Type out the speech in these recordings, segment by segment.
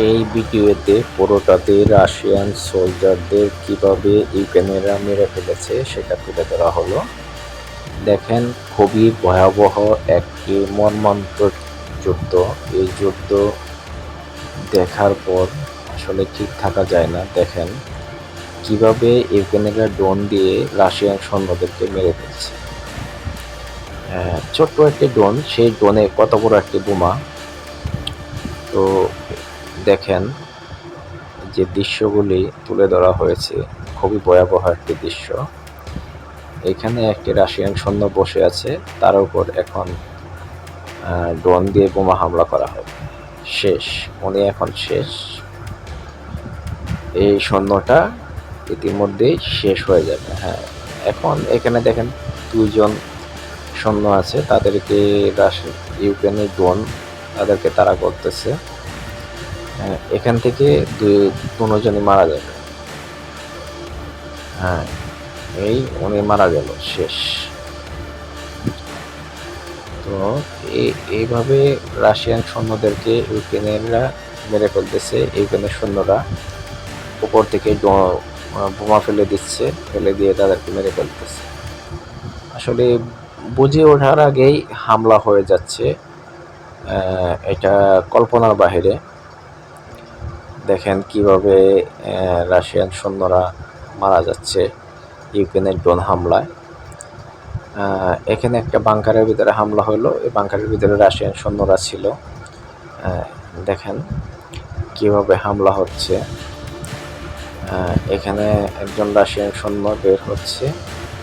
এই ভিডিওতে পুরোটাতে রাশিয়ান সোলজারদের কিভাবে ইউক্রেনীয়রা মেরে ফেলেছে সেটা তুলে ধরা হলো। দেখেন, খুবই ভয়াবহ একটি মর্মান্তিক যুদ্ধ। এই যুদ্ধ দেখার পর আসলে ঠিক থাকা যায় না। দেখেন কিভাবে ইউক্রেনীয়রা ড্রোন দিয়ে রাশিয়ান সৈন্যদেরকে মেরে ফেলছে। ছোট্ট একটি ড্রোন, সেই ড্রোনে কত বড় একটি বোমা। তো দেখেন যে দৃশ্যগুলি তুলে ধরা হয়েছে, খুবই ভয়াবহ একটি দৃশ্য। এখানে একটি রাশিয়ান সৈন্য বসে আছে, তার উপর এখন ড্রোন দিয়ে বোমা হামলা করা হবে। শেষ, উনি এখন শেষ। এই সৈন্যটা ইতিমধ্যেই শেষ হয়ে যাবে। হ্যাঁ, এখন এখানে দেখেন দুইজন সৈন্য আছে, তাদেরকে ইউক্রেনের ড্রোন তাদেরকে তাড়া করতেছে। এখান থেকে দুজনই মারা যাবে। হ্যাঁ, এই উনি মারা গেল, শেষ। তো এইভাবে রাশিয়ান সৈন্যদেরকে ইউক্রেনীয়রা মেরে ফেলতেছে। ইউক্রেনের সৈন্যরা উপর থেকে বোমা ফেলে দিচ্ছে, ফেলে দিয়ে তাদেরকে মেরে ফেলতেছে। আসলে বুঝে ওঠার আগেই হামলা হয়ে যাচ্ছে, এটা কল্পনার বাহিরে। দেখেন কিভাবে রাশিয়ান সৈন্যরা মারা যাচ্ছে ইউক্রেনের ড্রোন হামলায়। এখানে একটা বাংকারের ভিতরে হামলা হলো, এই বাংকারের ভিতরে রাশিয়ান সৈন্যরা ছিল। দেখেন কিভাবে হামলা হচ্ছে। এখানে একজন রাশিয়ান সৈন্য বের হচ্ছে,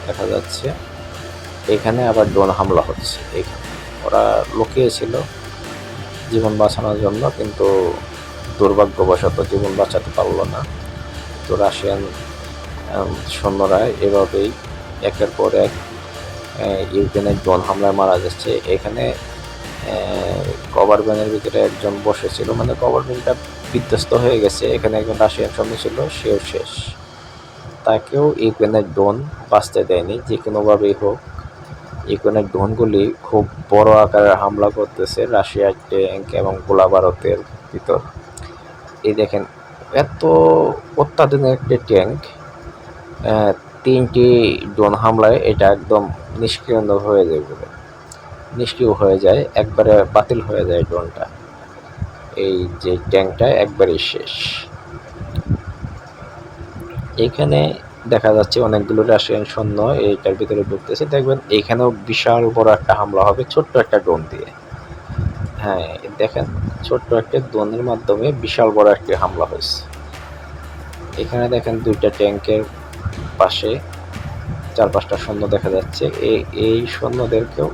দেখা যাচ্ছে। এখানে আবার ড্রোন হামলা হচ্ছে। এখানে ওরা লুকিয়েছিল জীবন বাঁচানোর জন্য, কিন্তু দুর্ভাগ্যবশত জীবন বাঁচাতে পারলো না। তো রাশিয়ান সৈন্যরা এভাবেই একের পর এক ইউক্রেনের ড্রোন হামলায় মারা যাচ্ছে। এখানে কভার ভ্যানের ভিতরে একজন বসেছিল, মানে কভার ভ্যানটা বিধ্বস্ত হয়ে গেছে। এখানে একজন রাশিয়ান সৈন্য ছিল, সেও শেষ। তাকেও ইউক্রেনের ড্রোন বাঁচতে দেয়নি। যে কোনোভাবেই হোক, ইউক্রেনের ড্রোনগুলি খুব বড় আকারের হামলা করতেছে রাশিয়ার ট্যাঙ্ক এবং গোলা বারুদের ভিতর। এই দেখেন, এত অত্যাধুনিক একটি ট্যাঙ্ক, 3টি ড্রোন হামলায় এটা একদম নিষ্ক্রিয় হয়ে যায়, একবারে বাতিল হয়ে যায় ড্রোনটা। এই যে ট্যাঙ্কটা একবারেই শেষ। এখানে দেখা যাচ্ছে অনেকগুলো রাশিয়ান সৈন্য এইটার ভিতরে ঢুকতেছে। দেখবেন এখানেও বিশাল বড় একটা হামলা হবে ছোট্ট একটা ড্রোন দিয়ে। হ্যাঁ, দেখেন ছোট্ট একটা ড্রোনের মাধ্যমে বিশাল বড় একটি হামলা হয়েছে। এখানে দেখেন দুইটা ট্যাঙ্কের পাশে 4-5টা সৈন্য দেখা যাচ্ছে। এই সৈন্যদেরকেও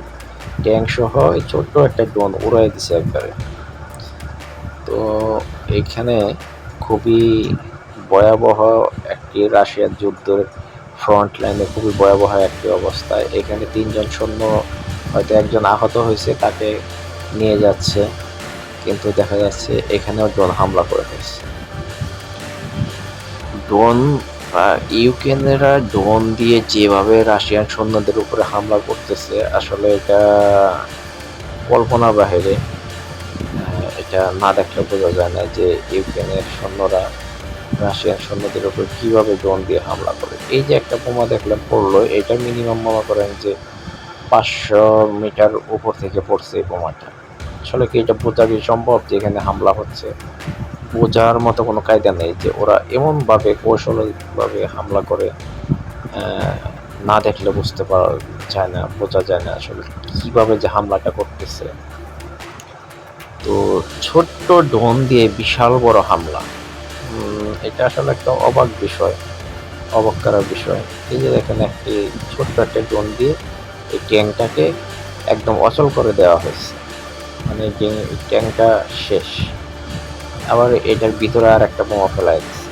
ট্যাঙ্ক সহ ছোট্ট একটা ড্রোন উড়াই দিছে একবারে। তো এখানে খুবই ভয়াবহ একটি রাশিয়ার যুদ্ধের ফ্রন্ট লাইনে খুবই ভয়াবহ একটি অবস্থা। এখানে 3জন সৈন্য, হয়তো একজন আহত হয়েছে, তাকে নিয়ে যাচ্ছে, কিন্তু দেখা যাচ্ছে এখানেও ড্রোন হামলা করে ফেলছে। ড্রোন ইউক্রেনেরা ড্রোন দিয়ে যেভাবে রাশিয়ান সৈন্যদের উপরে হামলা করতেছে, আসলে এটা কল্পনার বাহিরে। এটা না দেখলে বোঝা যায় না যে ইউক্রেনের সৈন্যরা রাশিয়ান সৈন্যদের উপর কীভাবে ড্রোন দিয়ে হামলা করে। এই যে একটা বোমা দেখলাম পড়লো, এটা মিনিমাম মনে করেন যে 500 মিটার উপর থেকে পড়ছে এই বোমাটা। আসলে কি এটা বোঝা কি সম্ভব যে এখানে হামলা হচ্ছে? বোঝার মতো কোনো কায়দা নেই যে ওরা এমনভাবে কৌশলভাবে হামলা করে, না দেখলে বুঝতে পারা যায় না, বোঝা যায় না আসলে কীভাবে যে হামলাটা করতেছে। তো ছোট্ট ড্রোন দিয়ে বিশাল বড় হামলা, এটা আসলে একটা অবাক বিষয়, অবাক করার বিষয়। এই যে দেখেন একটি ছোট্ট একটা ড্রোন দিয়ে এই ট্যাঙ্কটাকে একদম অচল করে দেওয়া হয়েছে, মানে ট্যাঙ্কটা শেষ। আবার এটার ভিতরে আর একটা বোমা ফেলাই দিচ্ছে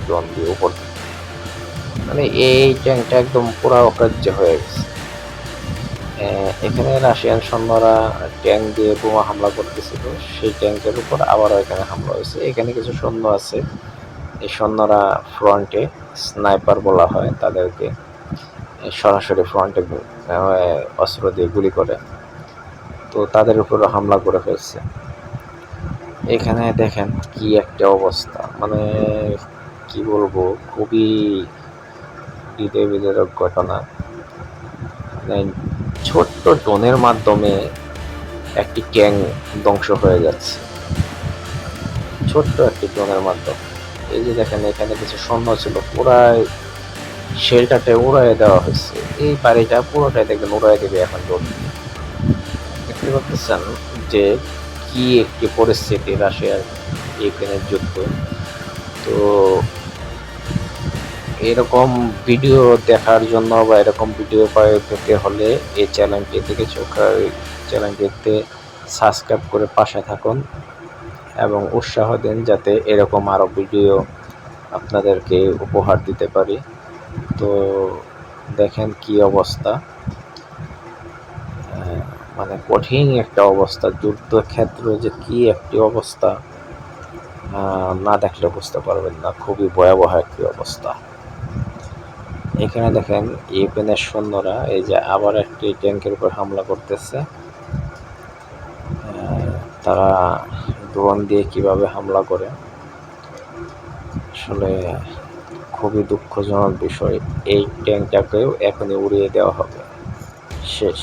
ড্রোন দিয়ে উপর, মানে এই ট্যাঙ্কটা একদম পুরো অকার্য হয়ে গেছে। এখানে রাশিয়ান সৈন্যরা ট্যাঙ্ক দিয়ে বোমা হামলা করতেছিল, সেই ট্যাঙ্কের উপর আবারও এখানে হামলা হয়েছে। এখানে কিছু সৈন্য আছে, এই সৈন্যরা ফ্রন্টে, স্নাইপার বলা হয় তাদেরকে, সরাসরি ফ্রন্টে অস্ত্র দিয়ে গুলি করে। তো তাদের উপরও হামলা করে ফেলছে। এখানে দেখেন কি একটা অবস্থা, মানে কি বলবো, খুবই হৃদয় বিদারক ঘটনা। মানে ছোট্ট ড্রোনের মাধ্যমে একটি ট্যাঙ্ক ধ্বংস হয়ে যাচ্ছে, ছোট্ট একটি ড্রোনের মাধ্যমে। এই যে দেখেন এখানে কিছু সৈন্য ছিল, পুরাই শেল্টারটা উড়াই দেওয়া হয়েছে। এই বাড়িটা পুরোটাই দেখবেন উড়াই দেবে এখন ড্রোন। দেখতে পাচ্ছেন যে কি একটি পরিস্থিতি রাশিয়ার ইউক্রেনের যুদ্ধ। তো এরকম ভিডিও দেখার জন্য বা এরকম ভিডিও পেতে হলে এই চ্যানেলটিতে সাবস্ক্রাইব করে পাশে থাকুন এবং উৎসাহ দিন, যাতে এরকম আরও ভিডিও আপনাদেরকে উপহার দিতে পারি। তো দেখেন কি অবস্থা, মানে কঠিন একটা অবস্থা, যুদ্ধক্ষেত্র যে কি একটি অবস্থা, না দেখলে বুঝতে পারবেন না, খুবই ভয়াবহ একটি অবস্থা। এখানে দেখেন ইউক্রেনের সৈন্যরা এই যে আবার একটি ট্যাঙ্কের উপর হামলা করতেছে। তারা ড্রোন দিয়ে কিভাবে হামলা করে, আসলে খুবই দুঃখজনক বিষয়। এই ট্যাঙ্কটাকেও এখনই উড়িয়ে দেওয়া হবে, শেষ।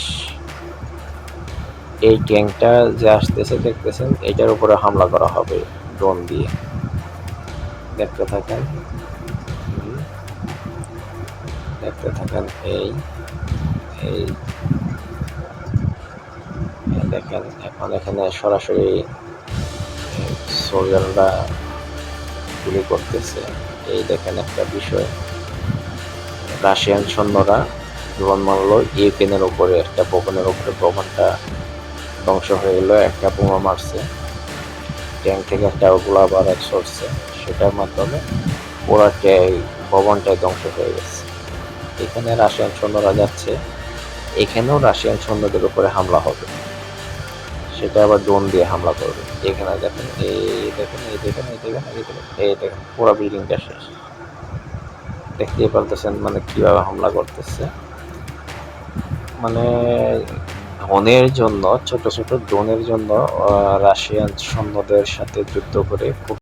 এই ট্যাঙ্কটা যে আসতেছে দেখতেছেন, এটার উপরে হামলা করা হবে ড্রোন দিয়ে। দেখতে থাকেন, দেখতে থাকেন। এই এই দেখেন এখন এখানে সরাসরি সোলজাররা গুলি করতেছে। এই দেখেন একটা বিষয়, রাশিয়ান সৈন্যরা ড্রোন মারল ইউক্রেনের উপরে, একটা ভবনের উপরে, ভবনটা ধ্বংস হয়ে গেল। একটা বোমা মারছে, ট্যাঙ্ক থেকে একটা গোলা বারুদ ছড়ছে, সেটার মাধ্যমে পুরা ভবনটাই ধ্বংস হয়ে গেছে। এখানে রাশিয়ান সৈন্যরা যাচ্ছে, এখানেও রাশিয়ান সৈন্যদের উপরে হামলা হবে, সেটা আবার ড্রোন দিয়ে হামলা করবে। এখানে দেখেন, এই দেখেন, এই দেখেন, এই দেখেন, এই দেখেন, এই দেখেন, পুরো বিল্ডিংটা শেষ। দেখতেই পারতেছেন মানে কিভাবে হামলা করতেছে। মানে ড্রোনের জন্য, ছোট ছোট ড্রোনের জন্য রাশিয়ান সৈন্যদের সাথে যুদ্ধ করে খুব